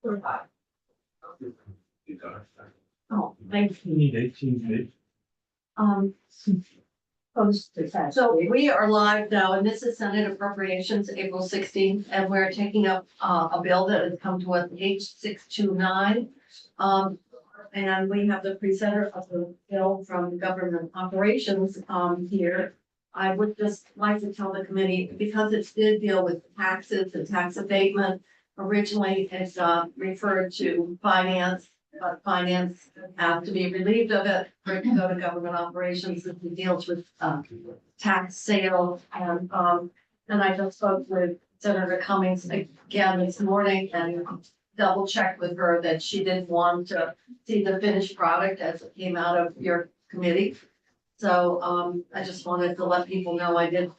Oh, thank you. Need 18 feet. So we are live now, and this is Senate Appropriations, April 16th, and we're taking up a bill that has come to us, H629. And we have the presenter of the bill from Government Operations here. I would just like to tell the committee, because it did deal with taxes and tax abatement, originally it's referred to finance, but finance have to be relieved of it for it to go to Government Operations, as it deals with tax sales. And I just spoke with Senator Cummings again this morning and double checked with her that she didn't want to see the finished product as it came out of your committee. So I just wanted to let people know I did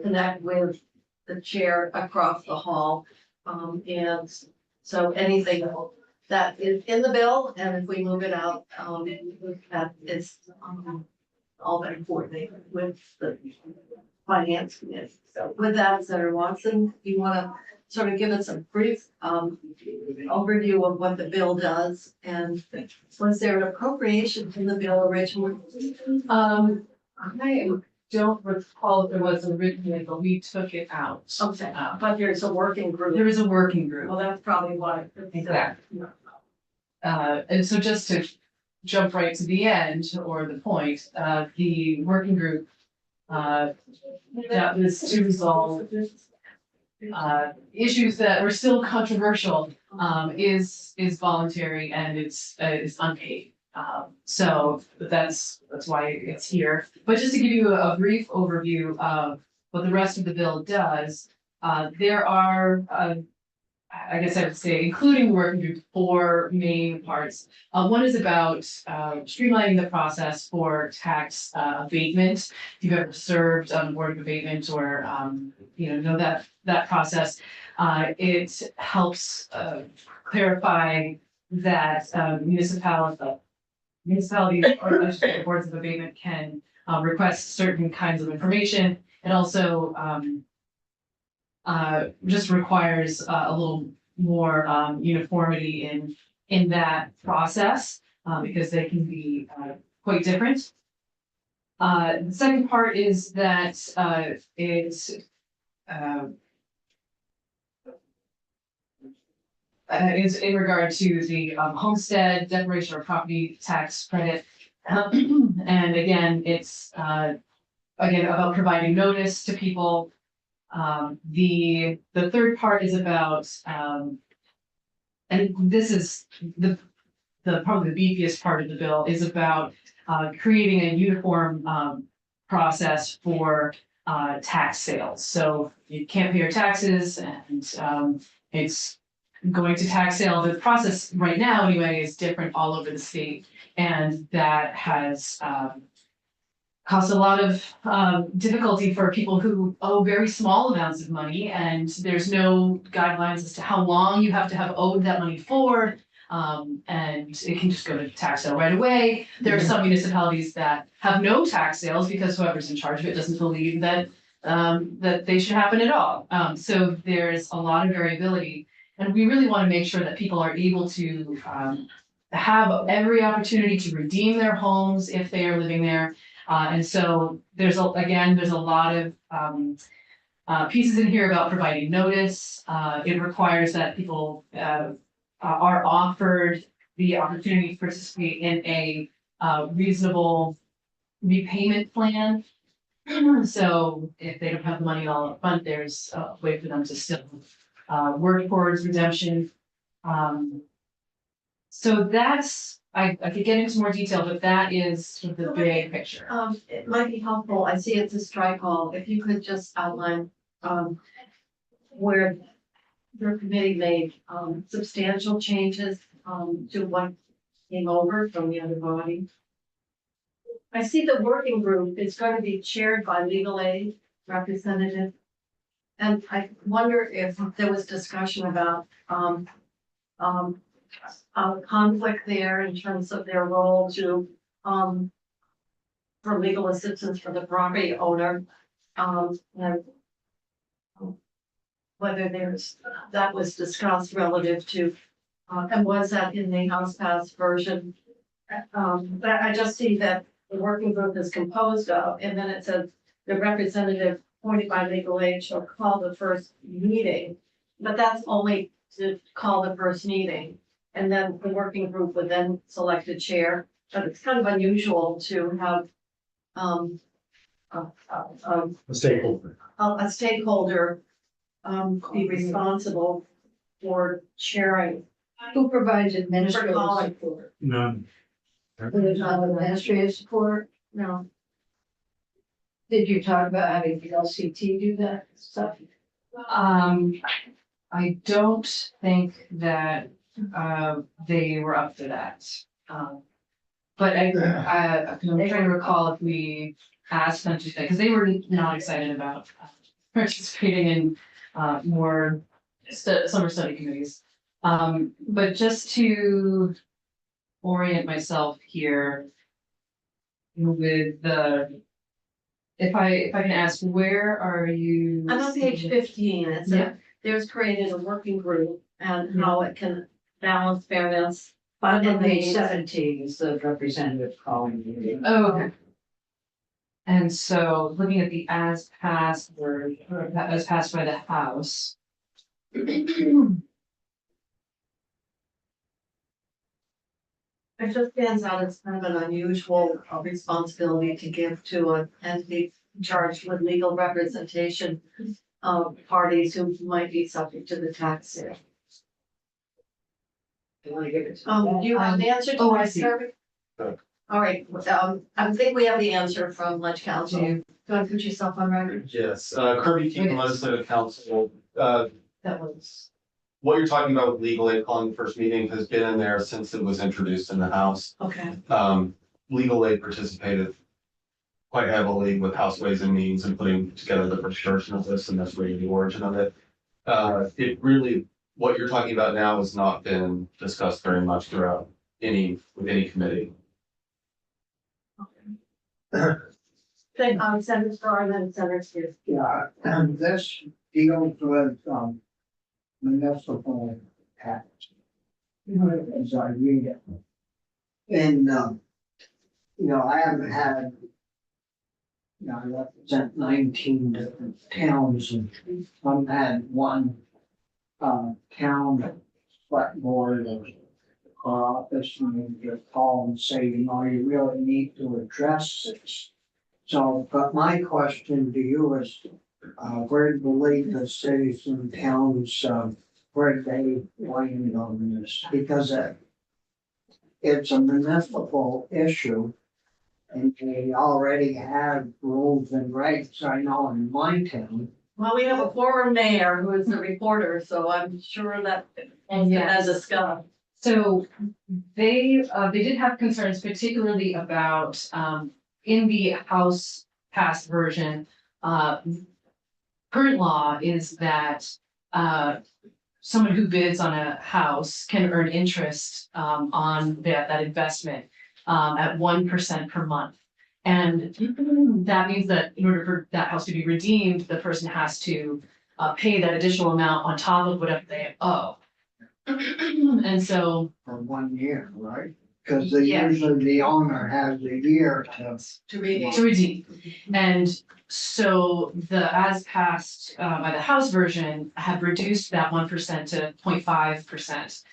connect with the chair across the hall. And so anything that is in the bill, and if we move it out, that is all been coordinated with the finance committee. So with that, Senator Watson, you want to sort of give us a brief overview of what the bill does, and was there an appropriation in the bill originally? I don't recall if there was originally, but we took it out. Okay, but there's a working group. There is a working group. Well, that's probably why. Exactly. And so just to jump right to the end or the point, the working group that was to resolve issues that were still controversial is voluntary and it's unpaid. So that's why it's here. But just to give you a brief overview of what the rest of the bill does, there are I guess I would say, including the working group, 4 main parts. One is about streamlining the process for tax abatement. If you've ever served on the Board of Abatement or know that process, it helps clarify that municipalities or legislative boards of abatement can request certain kinds of information. It also just requires a little more uniformity in that process because they can be quite different. The second part is that it's in regard to the homestead declaration or property tax credit, and again, it's about providing notice to people. The third part is about, and this is the probably the beefiest part of the bill, is about creating a uniform process for tax sales. So you can't pay your taxes, and it's going to tax sale. The process right now, anyway, is different all over the state, and that has caused a lot of difficulty for people who owe very small amounts of money, and there's no guidelines as to how long you have to have owed that money for, and it can just go to tax sale right away. There are some municipalities that have no tax sales because whoever's in charge of it doesn't believe that that they should happen at all. So there's a lot of variability, and we really want to make sure that people are able to have every opportunity to redeem their homes if they are living there. And so there's a lot of pieces in here about providing notice. It requires that people are offered the opportunity to participate in a reasonable repayment plan. So if they don't have the money all up front, there's a way for them to still work towards redemption. So that's, I could get into more detail, but that is sort of the big picture. It might be helpful. I see it's a strike all. If you could just outline where your committee made substantial changes to what came over from the other body. I see the working group is going to be chaired by legal aid representative. And I wonder if there was discussion about conflict there in terms of their role to for legal assistance for the property owner. And whether that was discussed relative to, and was that in the House Pass version? But I just see that the working group is composed of, and then it says the representative appointed by legal aid shall call the first meeting. But that's only to call the first meeting, and then the working group would then select a chair. But it's kind of unusual to have, a A stakeholder. a stakeholder, be responsible for chairing. Who provides For administrative calling. support? None. There's no administrative support? No, Did you talk about having the LCT do that stuff? I don't think that, they were up for that. But I'm trying to recall if we asked them to, because they were not excited about participating in, more summer study committees. But just to orient myself here with the, if I can ask, where are you? I'm on page 15. It Yeah. said, there's created a working group and how it can balance fairness. On And page the- 17 is the representative calling meeting. Oh, okay. And so looking at the as passed word, or as passed by the House. It just stands out as kind of an unusual responsibility to give to an entity charged with legal representation of parties who might be subject to the tax sale. Do you want to give it to Do you have the answer to Oh, I that, see. Kirby? Sure. All right, I think we have the answer from Ledge Council. Do Do you- you want to put yourself on record? Yes, Kirby Keegan, Yes. legislative council, That was. what you're talking about with legal aid calling the first meeting has been in there since it was introduced in the House. Okay, Legal aid participated quite heavily with House Ways and Means and putting together the first version of this, and that's really the origin of it. It really, what you're talking about now has not been discussed very much throughout with any committee. then, Senator Starr and then Senator Spears. Yeah, and this deals with, municipal tax. As I read it. And, I haven't had. I represent 19 different towns and I've had one, town select board or office and they just call and say, you really need to address this. So, but my question to you is, where do you believe the cities and towns, where they land on this? Because it's a municipal issue. And they already have rules and regs, I know in my town. Well, we have a former mayor who is a reporter, so I'm sure that Yes. as discussed. So they did have concerns particularly about, in the House passed version, current law is that, someone who bids on a house can earn interest, on that investment, at 1% per month. And that means that in order for that house to be redeemed, the person has to, pay that additional amount on top of whatever they owe. And so, For 1 year, right? Because Yeah. usually the owner has a year To read to redeem. And so the as passed, by the House version have reduced that 1% to 0.5%.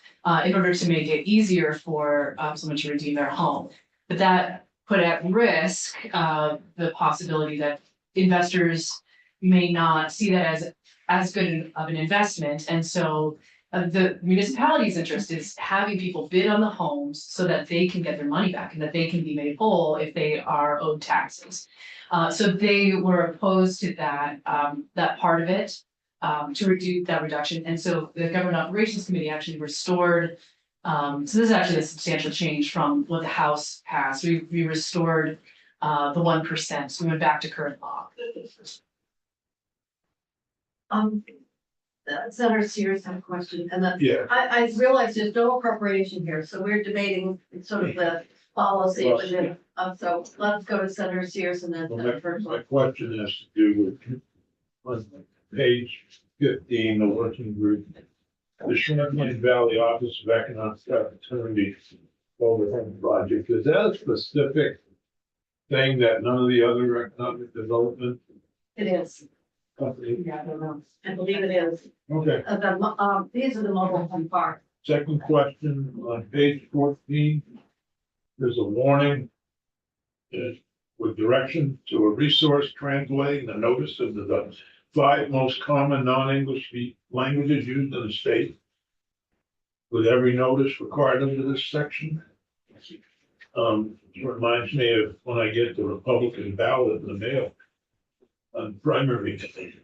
In order to make it easier for, someone to redeem their home. But that put at risk, the possibility that investors may not see that as good of an investment. And so the municipality's interest is having people bid on the homes so that they can get their money back and that they can be made whole if they are owed taxes. So they were opposed to that part of it, to reduce that reduction. And so the Government Operations Committee actually restored, so this is actually a substantial change from what the House passed. We restored, the 1%, so we went back to current law. Senator Sears had a question, and then Yeah. I realize there's no appropriation here, so we're debating sort of the policy within, so let's go to Senator Sears and then Well, Senator my Berthold. question has to do with on page 15, the working group. The Champlain Valley Office of Economic Opportunity Overhead Project, is that a specific thing that none of the other economic development It is. companies? Yeah, I don't know. I believe it is. Okay, These are the mobile home park. second question on page 14. There's a warning. With direction to a resource translating the notice of the 5 most common non-English languages used in the state. With every notice required under this section. It reminds me of when I get the Republican ballot in the mail on primary day.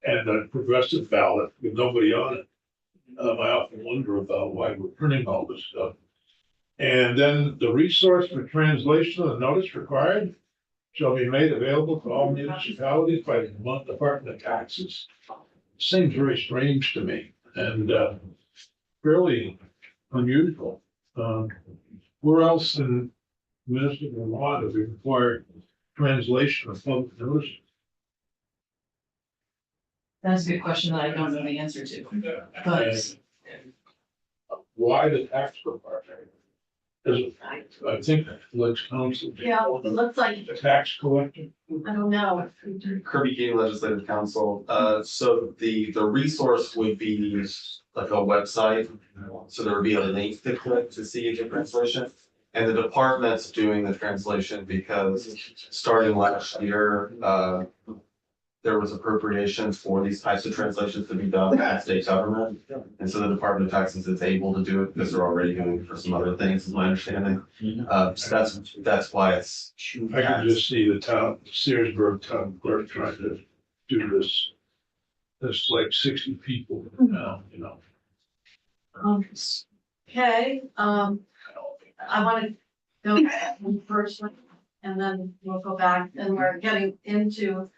And a progressive ballot with nobody on it. I often wonder about why we're printing all this stuff. And then the resource for translation of the notice required shall be made available to all municipalities by the Vermont Department of Taxes. Seems very strange to me and fairly unusual. Where else in municipal law do we require translation of public notice? That's a good question that I don't know the answer to. But Why the tax department? Is it, I think, Lex Council. Yeah, it looks like, The tax collector. I don't know. Kirby County Legislative Council, so the resource would be like a website. So there would be a link to click to see the translation. And the department's doing the translation because starting last year, there was appropriations for these types of translations to be done by the state government. And so the Department of Taxes is able to do it because they're already doing it for some other things, is my understanding. So that's why it's. I can just see the Searsburg town clerk trying to do this. There's like 60 people now, you know. Okay, I want to go first and then we'll go back and we're getting into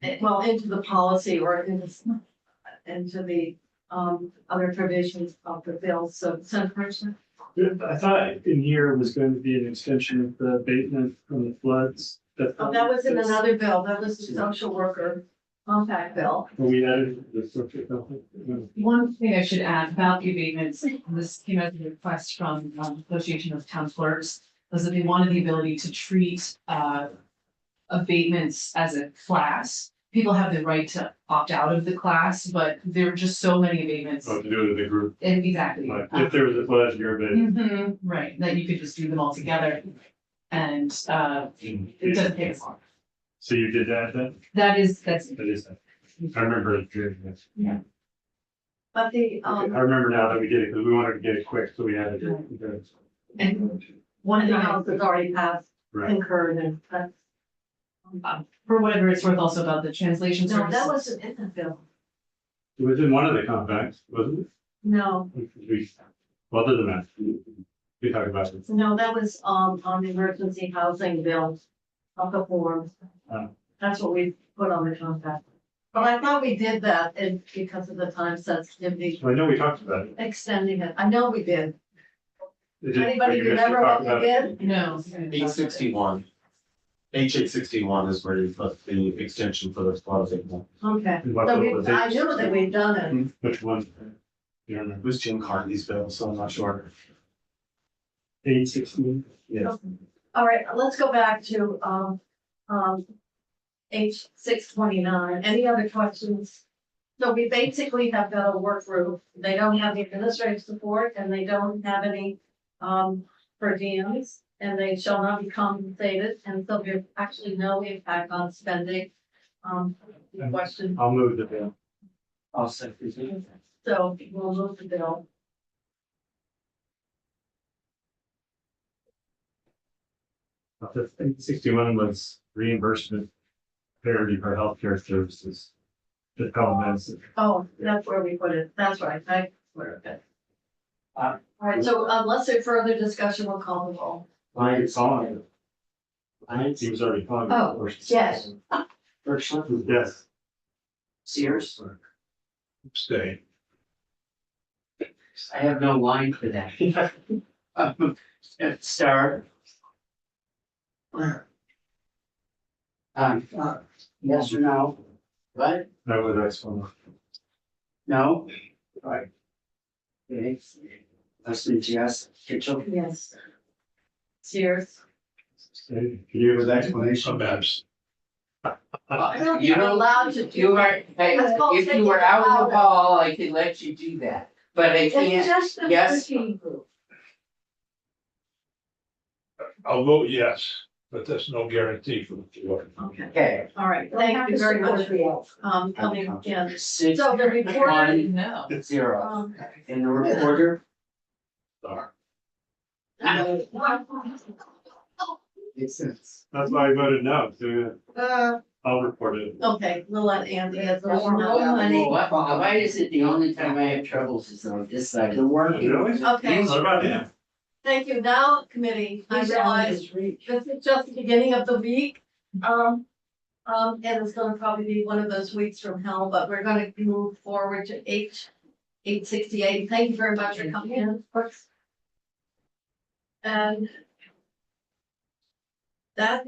into the policy or into the other provisions of the bill. So, Senator Person? I thought in here was going to be an extension of the abatement from the floods. Oh, that was in another bill. That was the social worker compact bill. We added the social company. one thing I should add about the abatements, this came as a request from Association of Town Clerks, was that they wanted the ability to treat abatements as a class. People have the right to opt out of the class, but there are just so many abatements. Oh, to do it as a group. Exactly. Like, if there was a flood, you're abated. Mhm, right, that you could just do them all together. And it doesn't take as long. So you did that then? That's, That is that. I remember it. But the, I remember now that we did it because we wanted to get it quick, so we had to do it. and one of the houses already passed, Right. concurred, and that's. for whatever it's worth, also about the translation No, that services. wasn't in the bill. It was in one of the compacts, wasn't No, it? Well, other than that, we talked about it. no, that was, on the emergency housing bill of the form. Oh. That's what we put on the compact. But I thought we did that and because of the time sensitivity, So I know we talked about it. extending it. I know we did. It did- Anybody you guys remember talked what we about it? did? No. 861. H861 is where you put the extension for the closet. Okay, And what so was I it? knew that we'd done it. Which one? You It remember? was Jim Carney's bill, so I'm not sure. 816. Yeah. All right, let's go back to, H629. Any other questions? So we basically have got a work group. They don't have the administrative support and they don't have any, per diems. And they shall not be compensated, and so there's actually no impact on spending. Question, I'll move the bill. I'll second. so we'll move the bill. The 861 was reimbursement parity for healthcare services. The telemedicine. Oh, that's where we put it. That's right. That's where it. Uh, All right, so unless there's further discussion, we'll call the roll. I saw it. He was already calling. Oh, yes. Birchland? Yes. Sears? Stay. I have no line for that. Star. Yes or no? What? No, that's one. No? Right. Okay. Leslie, yes. Kitchell? Yes. Sears. Can you give an explanation? Some apps. I don't think You we're don't- allowed to do. You are, hey, That's called if you taking were it out in out. the hall, I could let you do that, but I It's can't. just the Yes. working group. I'll vote yes, but that's no guarantee for the floor. Okay, Okay. all right, thank you very much, coming in. Six, So the report, one, No. 0. And the reporter, Makes sense. That's why I voted no, so uh, I'll report it. okay, we'll let Andy as the no formal money. why is it the only time I have troubles is on this side of the work? Really? Okay, What about him? thank you. Now, committee, I realize this is just the beginning of the week. And it's gonna probably be one of those weeks from hell, but we're gonna move forward to 868. Thank you very much for coming in. And that,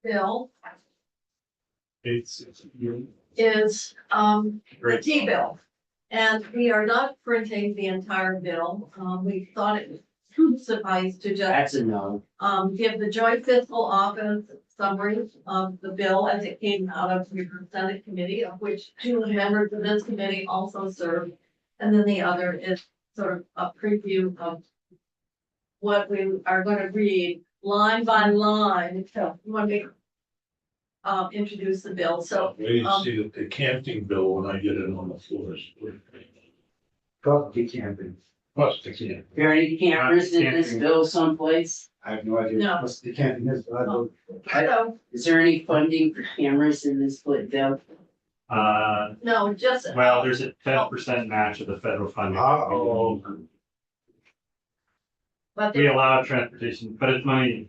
bill It's. is, the Great. T-bill. And we are not printing the entire bill. We thought it would suffice to just That's a no. give the joint fiscal office summary of the bill as it came out of your Senate committee, of which 2 members of this committee also serve. And then the other is sort of a preview of what we are gonna read line by line. So you want me introduce the bill, so, Wait to see the camping bill when I get it on the floor. Property camping. Plus the camp. Are there any campers in this bill someplace? I have no idea No. what the camping is, but I vote. so, Is there any funding for cameras in this bill? no, just. Well, there's a 10% match of the federal funding. But We allow transportation, but it's money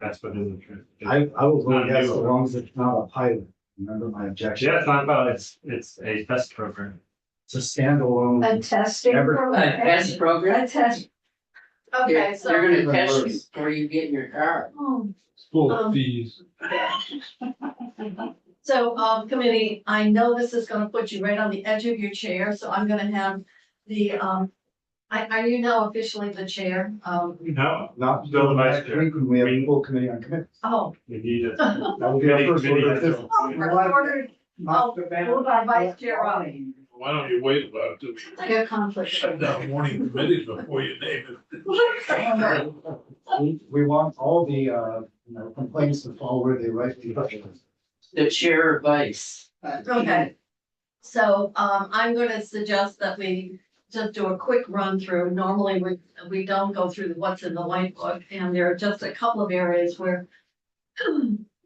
that's within the transportation. I will Not vote yes, as new. long as it's not a pilot. Remember my objection. Yeah, it's not about, it's a test program. It's a standalone. A testing Never- A program. test program? A test. Okay, They're so, gonna test you before you get in your car. It's full Um, of fees. so, committee, I know this is gonna put you right on the edge of your chair, so I'm gonna have the, are you now officially the chair? No, Not Still the vice next chair. week when we have a full committee on committee. Oh. we need it. That will be our first Committee order of has- business. Ordered, Not the ban- move our vice chair up. Why don't you wait about it? I got conflict. Shut down morning committees before you name it. We want all the, complaints to fall where they rightly belong. The chair or vice. Okay. So, I'm gonna suggest that we just do a quick run through. Normally, we don't go through what's in the white book, and there are just a couple of areas where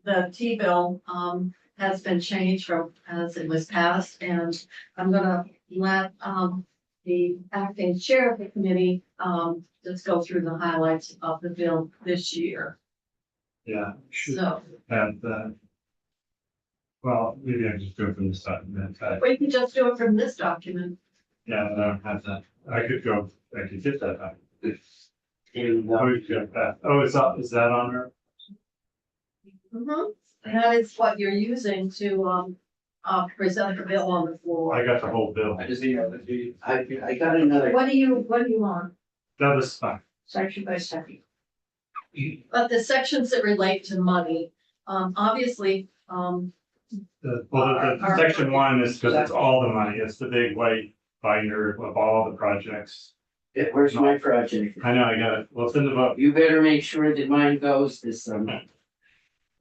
the T-bill, has been changed from as it was passed, and I'm gonna let, the acting chair of the committee, just go through the highlights of the bill this year. Yeah, So, and, well, maybe I can just go from this document. we can just do it from this document. Yeah, I don't have that. I could get that back. There you go. Oh, you got that. Oh, is that on there? Mhm. And that is what you're using to, present the bill on the floor. I got the whole bill. I got another. What do you want? That was fine. Section by section. But the sections that relate to money, obviously, The section 1 is because it's all the money. It's the big white binder of all the projects. Where's my project? I know, I got it. Well, it's in the book. You better make sure that mine goes this summer.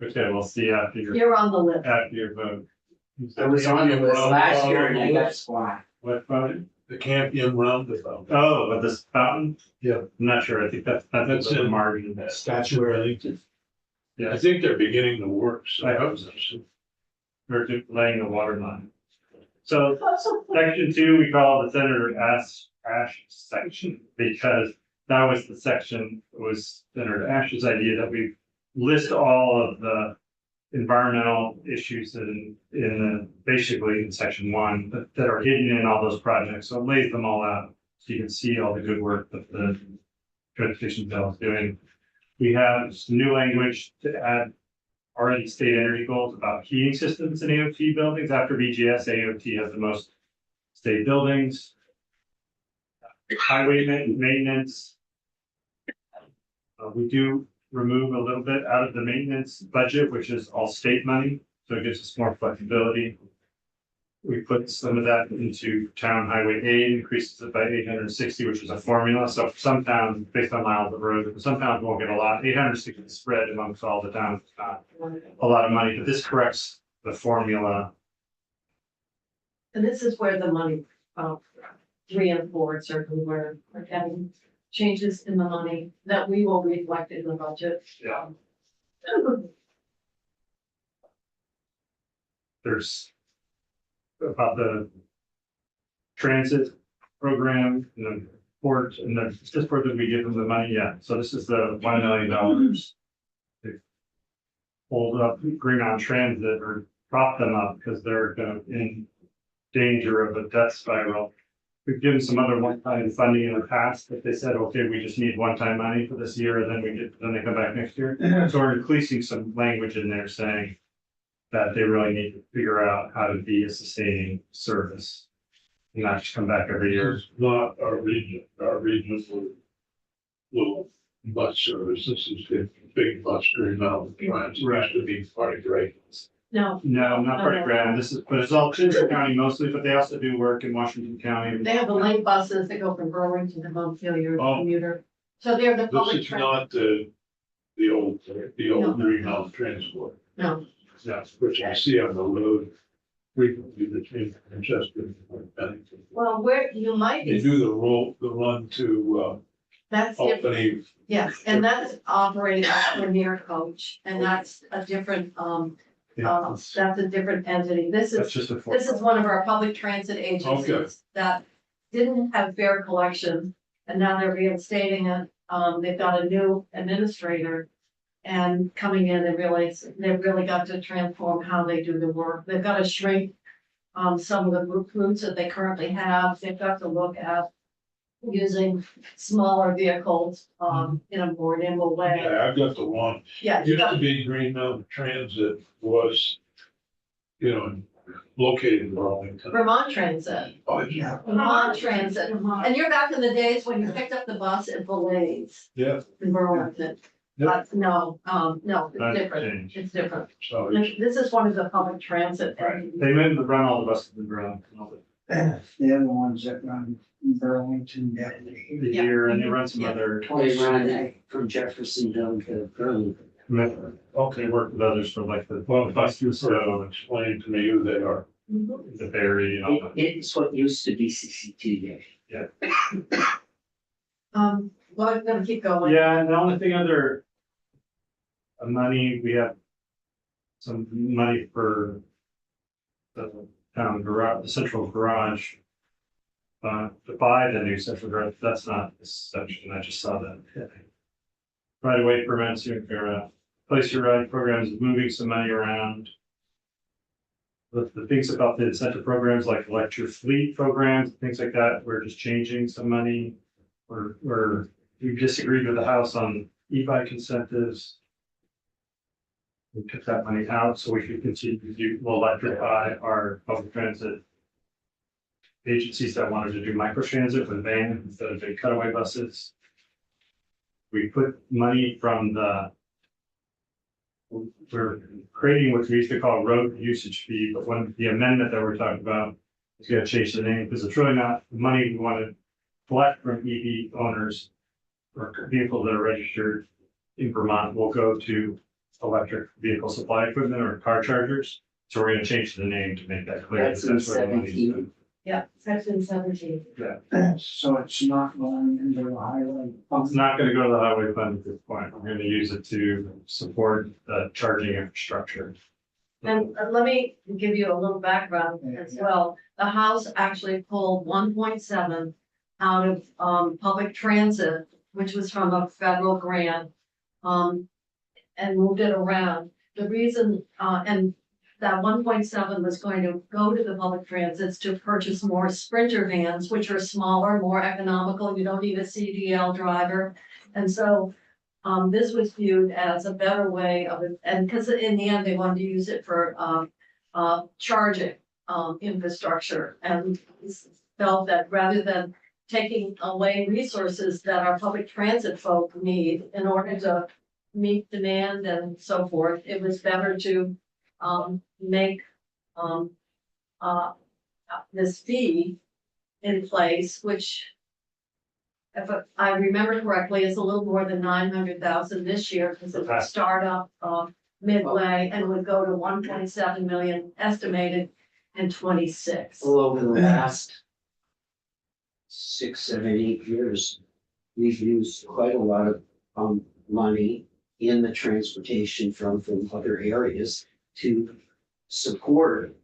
Okay, we'll see after you're on the list. your vote. I was on the list last year and I got squat. What phone? The Campion roundabout. Oh, but this fountain? Yeah. I'm not sure. I think that's That's the in- margin. Statuary. I Yeah, think they're beginning the work. So I hope so. We're laying the water line. So section 2, we call the Senator Ash section because that was the section, it was Senator Ash's idea that we list all of the environmental issues basically in section 1 that are hidden in all those projects. So it lays them all out so you can see all the good work that the transportation bill is doing. We have some new language to add already state energy goals about heating systems in AOT buildings. After BGS, AOT has the most state buildings. Highway maintenance. We do remove a little bit out of the maintenance budget, which is all state money, so it gives us more flexibility. We put some of that into town highway aid, increases it by 860, which is a formula. So for some towns, based on miles of road, some towns won't get a lot. 860 is spread amongst all the towns, it's not a lot of money, but this corrects the formula. And this is where the money, 3 and 4 certainly where we're having changes in the money that we will reflect in the budget. Yeah. There's about the transit program and the port and the, just where did we give them the money yet? So this is the $1 million. They pulled up Green Mountain Transit or propped them up because they're in danger of a death spiral. We've given some other one-time funding in the past, but they said, okay, we just need one-time money for this year, and then they come back next year. So we're increasing some language in there saying that they really need to figure out how to be a sustaining service. And not just come back every year. It's not our region little bus service. This is a big bus Green Mountain Transit. Used to be part of Great. No, No, not part of Grand. This is, but it's all Chisholm County mostly, but they also do work in Washington County. they have the late buses that go from Burlington to Montpelier Oh. commuter. So they're the This public. is not the old No. Green Mountain Transport. No, That's which I see on the road frequently between Manchester and Bennington. well, where you might They be, do the run to that's different. Albany. Yes, and that's operating a Premier Coach, and that's a different, Yeah, that's a different entity. that's just a. This is one of our public transit agencies that didn't have fare collection, and now they're reinstating it. They've got a new administrator. And coming in and realize they've really got to transform how they do the work. They've got to shrink some of the routes that they currently have. They've got to look at using smaller vehicles in a more nimble way. Yeah, I've got the one. Yeah, you Used to got, be Green Mountain Transit was, located in Burlington. Vermont Transit, Oh, yeah. Vermont Transit. And you're back in the days when you picked up the bus at Blaze Yeah, in Burlington. But no, no, That's it's different. changed. It's different. so it's, This is one of the public transit. Right, they meant to run all the buses in Burlington, all The other ones that run Burlington down the here. Yeah. year, and they run some Yeah. other, They run it from Jeffersonville to Burlington. they work with others for like the well, bus, you sort so of explain to me who they are. Mhm. the ferry and all that. It's what used to be CCTV. Well, I'm gonna keep going. Yeah, and the only thing under money, we have some money for the town garage, the central garage. To buy the new central garage, that's not this section, I just saw that. Right away permits, place your ride programs, moving some money around. The things about the incentive programs like electric fleet programs, things like that, we're just changing some money. We disagreed with the House on e-bike incentives. We took that money out so we could continue to do, well, electrify our public transit. Agencies that wanted to do microtransit with van instead of big cutaway buses. We put money from we're creating what we used to call road usage fee, but when the amendment that we're talking about is gonna change the name, because it's really not the money we want to collect from EV owners or vehicles that are registered in Vermont will go to electric vehicle supply equipment or car chargers. So we're gonna change the name to make that clear. That's in where the money's 17. Yeah, section 17. So it's not going into the highway. It's not gonna go to the highway fund at this point. We're gonna use it to support the charging infrastructure. And let me give you a little background as well. The House actually pulled 1.7 out of public transit, which was from a federal grant. And moved it around. The reason, and that 1.7 was going to go to the public transits to purchase more Sprinter vans, which are smaller, more economical. You don't need a CDL driver. And so this was viewed as a better way of it, and because in the end, they wanted to use it for, charging, infrastructure, and felt that rather than taking away resources that our public transit folk need in order to meet demand and so forth, it was better to, make, um, this fee in place, which if I remember correctly, is a little more than 900,000 this year, because it would start up, midway and would go to 1.7 million estimated in 26. Well, over the last 6, 7, 8 years, we've used quite a lot of money in the transportation from other areas to support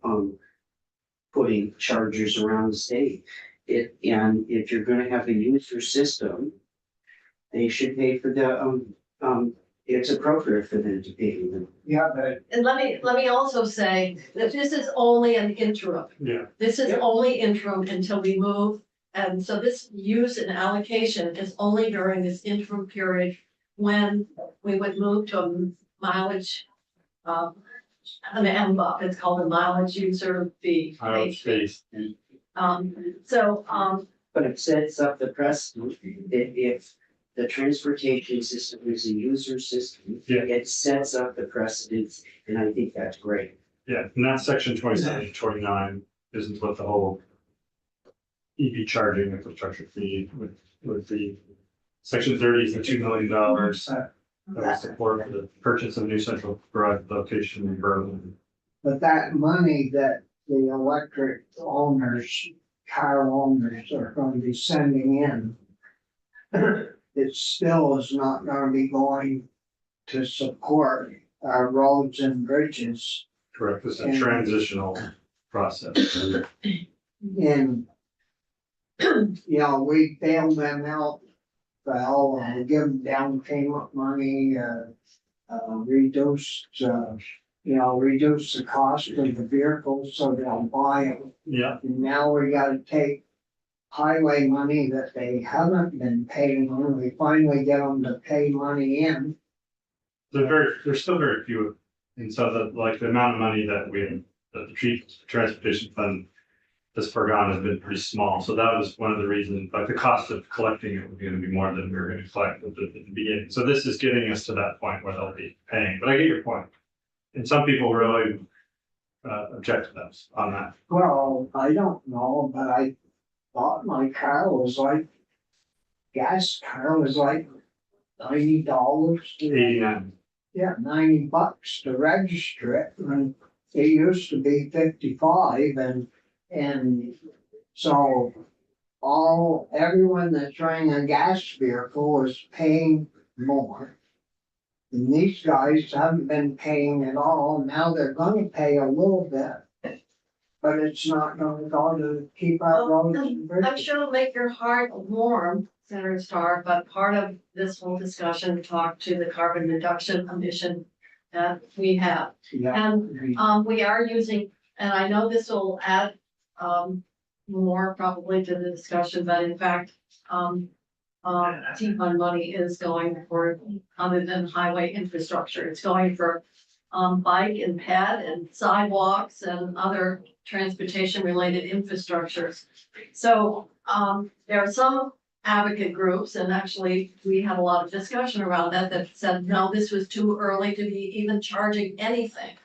putting chargers around the state. And if you're gonna have a user system, they should pay for the it's appropriate for them to pay for them. Yeah, but And let me also say that this is only an interim. Yeah. This is only interim until we move. And so this use and allocation is only during this interim period when we would move to a mileage, an MBUF, it's called a mileage user fee. Space. But it sets up the precedent that if the transportation system is a user system, Yeah. it sets up the precedents, and I think that's great. Yeah, and that section 27 to 29 isn't what the whole EV charging infrastructure fee would be. Section 30 is the $2 million that will support the purchase of new central garage location in Berlin. But that money that the electric owners, car owners are gonna be sending in, it still is not gonna be going to support our roads and bridges. Correct, it's a transitional process. And, you know, we bail them out, well, and give them down payment money, reduce the cost of the vehicles so they'll buy them. Yeah, And now we gotta take highway money that they haven't been paying, when we finally get them to pay money in. there's still very few. And so the amount of money that the transportation fund has forgone has been pretty small. So that was one of the reasons, like the cost of collecting it was gonna be more than we were gonna collect at the beginning. So this is getting us to that point where they'll be paying, but I get your point. And some people really object to those on that. Well, I don't know, but I thought my car was like, gas car was like $90. 89. Yeah, $90 to register it, and it used to be 55, and so everyone that's running a gas vehicle is paying more. And these guys haven't been paying at all, now they're gonna pay a little bit, but it's not gonna go to keep our roads and I'm bridges. sure it'll make your heart warm, Senator Starr, but part of this whole discussion talked to the carbon reduction emission that we have. Yeah. And we are using, and I know this will add more probably to the discussion, but in fact, T-fund money is going for, other than highway infrastructure, it's going for bike and ped and sidewalks and other transportation related infrastructures. So there are some advocate groups, and actually we had a lot of discussion around that said, no, this was too early to be even charging anything.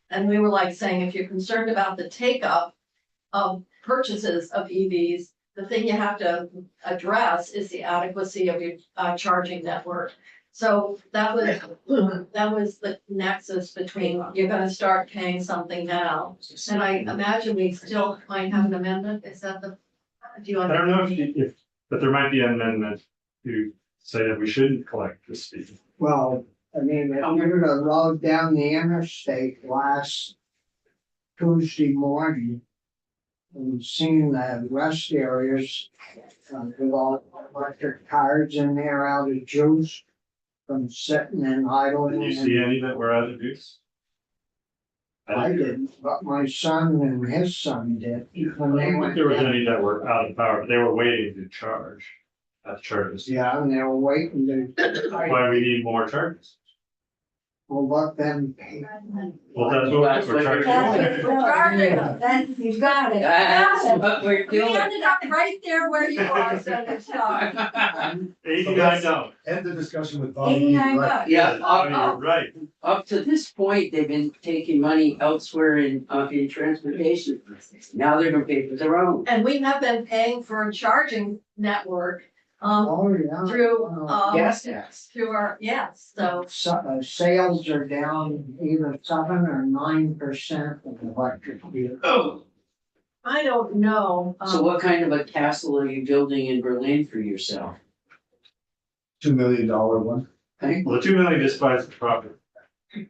And we were like saying, if you're concerned about the take-up of purchases of EVs, the thing you have to address is the adequacy of your charging network. So that was the nexus between, you're gonna start paying something now. And I imagine we still might have an amendment, is that do you I don't know but there might be an amendment to say that we shouldn't collect this fee. Well, I mean, if you would have rode down the interstate last Tuesday morning and seen the rest areas, with all electric cars in there out of juice from sitting and idling. Did you see any that were out of use? I didn't, but my son and his son did. I don't think there was any that were out of power, but they were waiting to charge. That's charges. Yeah, and they're waiting to, That's why we need more charges. well, let them pay. Well, that's what we're charging. That's what we're charging them. Then you got it. That's what we're We doing. ended up right there where you are, Senator Scott. 89 dollars. End the discussion with Bobby. 89 Right. bucks. Yeah, You're right. up to this point, they've been taking money elsewhere in transportation. Now they're gonna pay for their own. And we have been paying for a charging network, Oh, yeah. through, Gas tax. through our, yes, so. Sales are down either 7 or 9% of electric vehicles. Oh. I don't know. So what kind of a castle are you building in Berlin for yourself? $2 million one. Well, the 2 million just buys the property.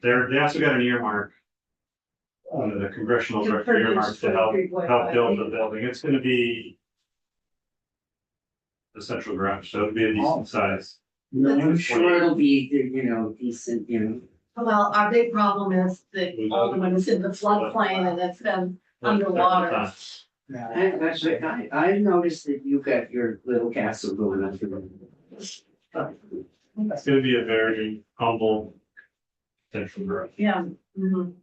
They also got an earmark. Under the congressional earmark to help build the building. It's gonna be. The central garage, so it'll be a decent size. I'm sure it'll be, decent, Well, our big problem is that all the one is in the floodplain and it's been underwater. Yeah. I noticed that you got your little castle going on through. It's gonna be a very humble central garage. Yeah. Mhm.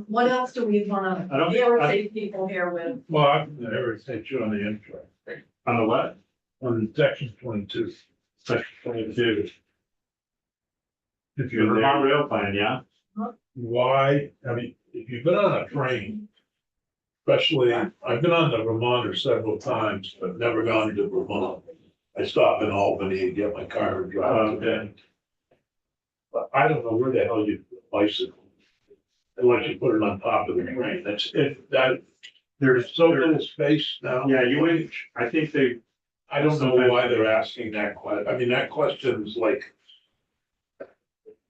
What else do we wanna I don't- irritate people here with? Well, I've never sent you on the intro, On the what? on section 22. Section 22. If The you're Vermont there, rail plan, yeah? why, I mean, if you've been on a train, especially, I've been on the Vermonter several times, but never gone to Vermont. I stop in Albany and get my car and drive to Okay. But I don't know where the hell you put a bicycle. Unless you put it on top of the train, that's, there's so little space now. Yeah, you wouldn't, I think they, I don't know why they're asking that I mean, that question's like,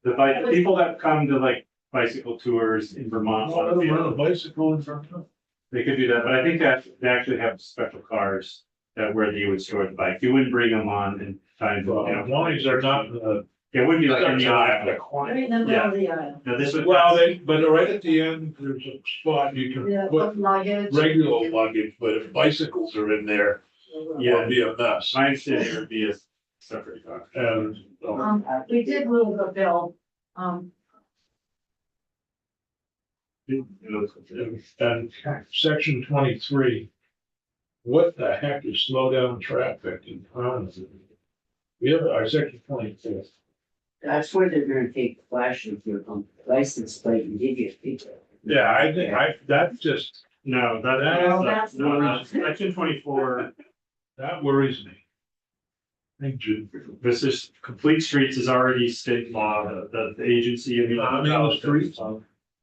the people that come to like bicycle tours in Vermont, I don't run a bicycle in front of. they could do that, but I think that they actually have special cars that where you would store the bike. You wouldn't bring them on and try and, As long as they're not in the. It wouldn't be like in the Have to aisle. climb. Right in the middle of the aisle. No, this would. Well, but right at the end, there's a spot you can put Luggage. regular luggage, but if bicycles are in there, Yeah, it'd be a mess. mine said it would be a separate car. And, We did move the bill, and section 23. What the heck is slow down traffic in town? We have our section 24. That's where they're gonna take the flash of your license plate and give you a picture. Yeah, I think, that's just, No, that's- section 24, that worries me. Thank you. this is, complete streets is already state law, the agency. How many streets?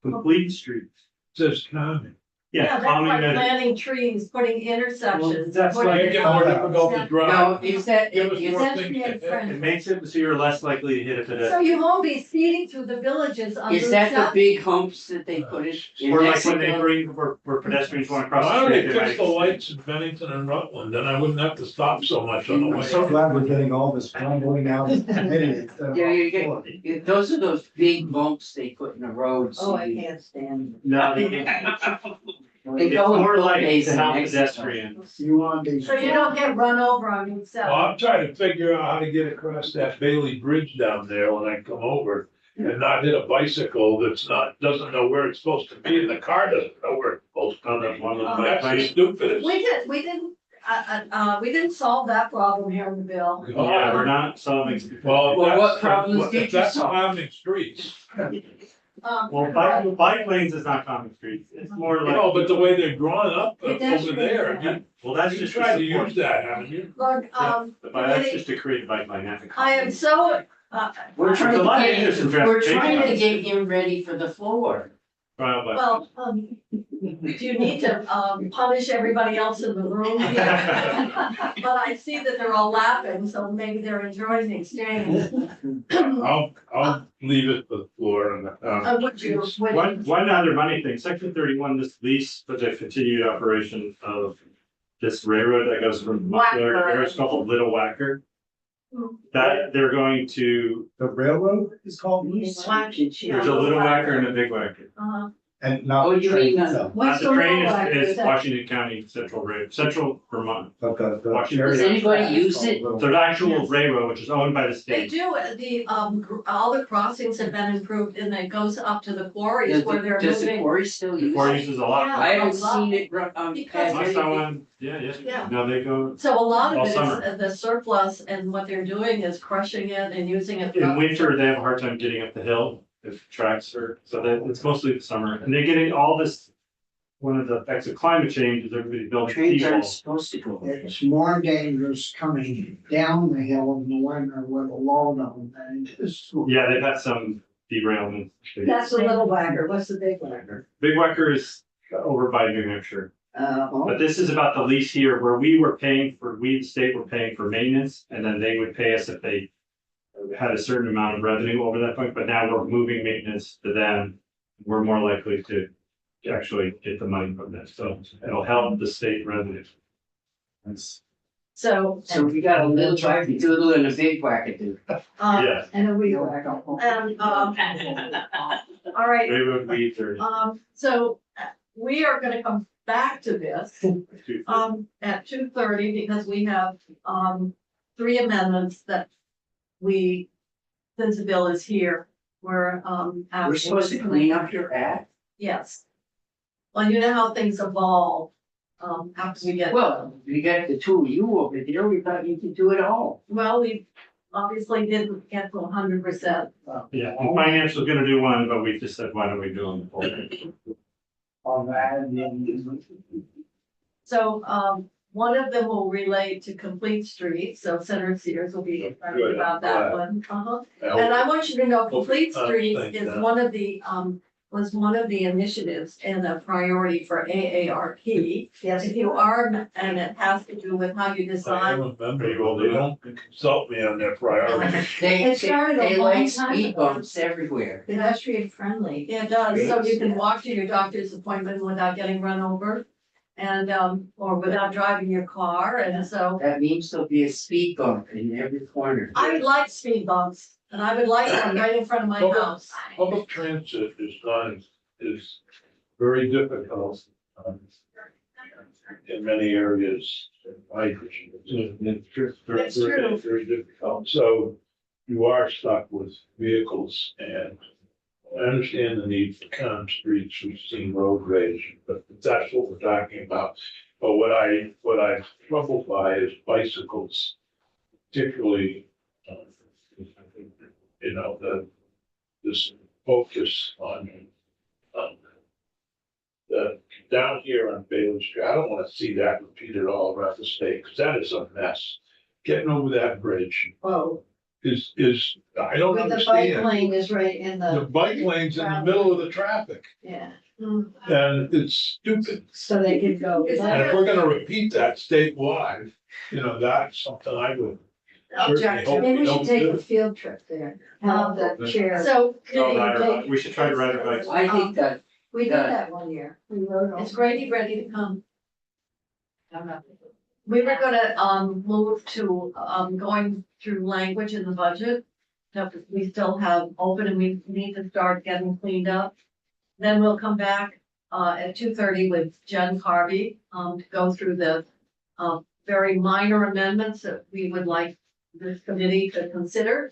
Complete streets. Says common. yeah, Yeah, that's common like measure. planting trees, putting intersections. Well, that's putting- why Make it more difficult to Now, drive. is that, Give us is more that, things to hit. It makes it so you're less likely to hit a So pedestrian. you won't be speeding through the villages on Route is that the 7. big humps that they put in Or like when they Mexico? bring, where pedestrians want to cross I the already street. they fixed the might- lights in Bennington and Rutland, then I wouldn't have to stop so much on the I'm way. so glad we're getting all this rumbling out in committee instead of. Yeah, on you the floor. get, those are those big bumps they put in the roads. Oh, I can't stand it. No, they can't. They It's go in more like days to in help Mexico. pedestrians. You want to be. So you don't get run over on Route Well, 7. I'm trying to figure out how to get across that Bailey Bridge down there when I come over and not hit a bicycle doesn't know where it's supposed to be and the car doesn't know where it's supposed to be. That's the stupidest. We didn't solve that problem here in the bill. Yeah, we're not solving. Well, Well, what that's, problems did you that's solve? common streets. Well, bike lanes is not common streets. It's more like. No, but the way they're drawn up over Pedestrian. there, Well, that's you just. tried to support. use that, haven't you? Look, But that's just to create a bike lane. That's a- I am so, We're There's trying a to lot of get, interest in we're trying to transportation. get him ready for the floor. Well, do you need to, punish everybody else in the room here? But I see that they're all laughing, so maybe they're enjoying the exchange. I'll leave it for the floor and, Would you, one other money thing, section 31, this lease for the continued operation of this railroad that goes from Butler to Whacker. Arizona, Little Whacker. Hmm. That they're going to, The railroad is called. Watch it, there's a Little Whacker and a Big Whacker. Uh-huh. And not. Oh, you mean, No, What's The train low whacker? is Washington County Central Vermont. but the Washington. Does anybody use it? So the actual railroad, which is owned by the They state. do, all the crossings have been improved and it goes up to the quarries where they're Does the moving. quarry still use Before it? uses a lot. Yeah. I haven't seen it, Because- I saw one, yeah, Yeah. yesterday. No, they go, So a lot All of it summer. is the surplus and what they're doing is crushing it and using it. in winter, they have a hard time getting up the hill if tracks are, so that it's mostly the summer. And they're getting all this, one of the effects of climate change is everybody building Trains aren't people. supposed to go. It's more dangerous coming down the hill in the winter with a load on than it is. Yeah, they've had some derailments. That's the little whacker, what's the big whacker? Big Wecker is over by New Hampshire. Oh, But this is about the lease here where we were paying for, we, the state were paying for maintenance and then they would pay us if they had a certain amount of revenue over that point, but now we're moving maintenance to them. We're more likely to actually get the money from this, so it'll help the state revenue. That's, So, So we got a little wackadoodle and a big wackadoo. yeah, and a wee whacker. and, all right, railroad weeds are. so we are gonna come back to this, at 2:30 because we have, 3 amendments that since the bill is here, we're, We're supposed to clean up your act? Yes. Well, you know how things evolve, after we get. Well, we got the two of you over there, we thought you could do it all. Well, we obviously didn't get to 100%. Yeah, and finance was gonna do one, but we just said, why don't we do them? On that, and then So, one of them will relate to Complete Street, so Senator Sears will be excited Good, about that glad. one. And I want you to know, Complete Streets thank is you. one of the, was one of the initiatives and a priority for AARP. Yes, If you are, and it has to do with how you I am decide. a member, well, they don't consult me on their priorities. It started a They long like time speed ago. bumps everywhere. Pedestrian friendly. It does, so you can walk to your doctor's appointment without getting run over. And, or without driving your car, and so That means there'll be a speed bump in every corner. I would like speed bumps, and I would like one right in front of my house. Public transit is very difficult. In many areas, It's true. very difficult, so you are stuck with vehicles and I understand the need for common streets, we've seen road rage, but that's what we're talking about. But what I'm troubled by is bicycles, particularly, this focus on, the, down here on Bailey Street, I don't wanna see that repeated all around the state, cause that is a mess. Getting over that bridge Oh, is, I don't with the bike understand. lane is right in The the, bike lane's in the middle of the traffic, yeah, Mm. and it's stupid. so they could go. Is And that- if we're gonna repeat that statewide, that's something I would certainly hope Maybe we we should don't take a do. field trip there, have the chair. So, We should try to ride our bikes. I think that, We did that one year. We rode all. is Grady ready to come? We were gonna, move to, going through language in the budget that we still have open and we need to start getting cleaned up. Then we'll come back, at 2:30 with Jen Carvey, to go through the, very minor amendments that we would like this committee to consider.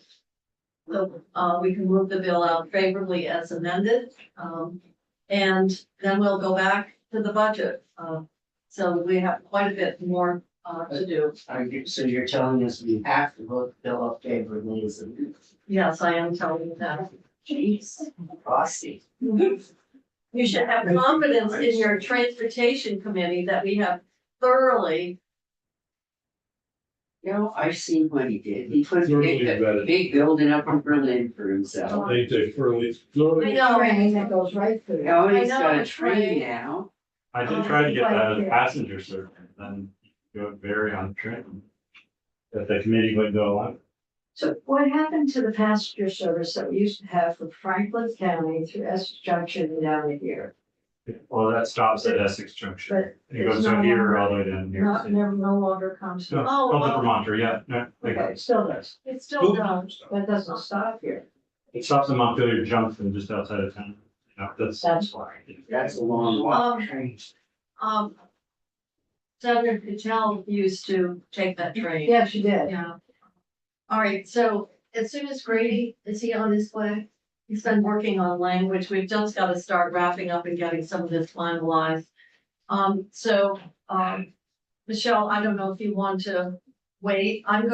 So, we can move the bill out favorably as amended. And then we'll go back to the budget. So we have quite a bit more, to do. so you're telling us we have to vote the bill up favorably as a. Yes, I am telling you that. Jeez, frosty. You should have confidence in your transportation committee that we have thoroughly. I've seen what he did. He put a Thoroughly vetted. big building up in Berlin for himself. They take early. I know. Train that goes right through. Oh, and I he's know, got a it's train great. now. I did try to get that as a passenger service, then go vary on the train. That the committee would go on. So what happened to the passenger service that we used to have from Franklin County through Essex Junction and down here? Well, that stops at Essex Junction. But It goes it's from no here longer- all the way down here. never no longer comes. No, Oh, called the well. Vermonter, yeah, no, Okay, it still does. It's still done. That doesn't stop here. it stops at Montpelier Junction just outside of town. That's why. That's a long walk. Um, Senator Patel used to take that train. Yeah, she did. Yeah. All right, so as soon as Grady, is he on his way? He's been working on language. We've just got to start wrapping up and getting some of this finalized. Michelle, I don't know if you want to wait. I'm gonna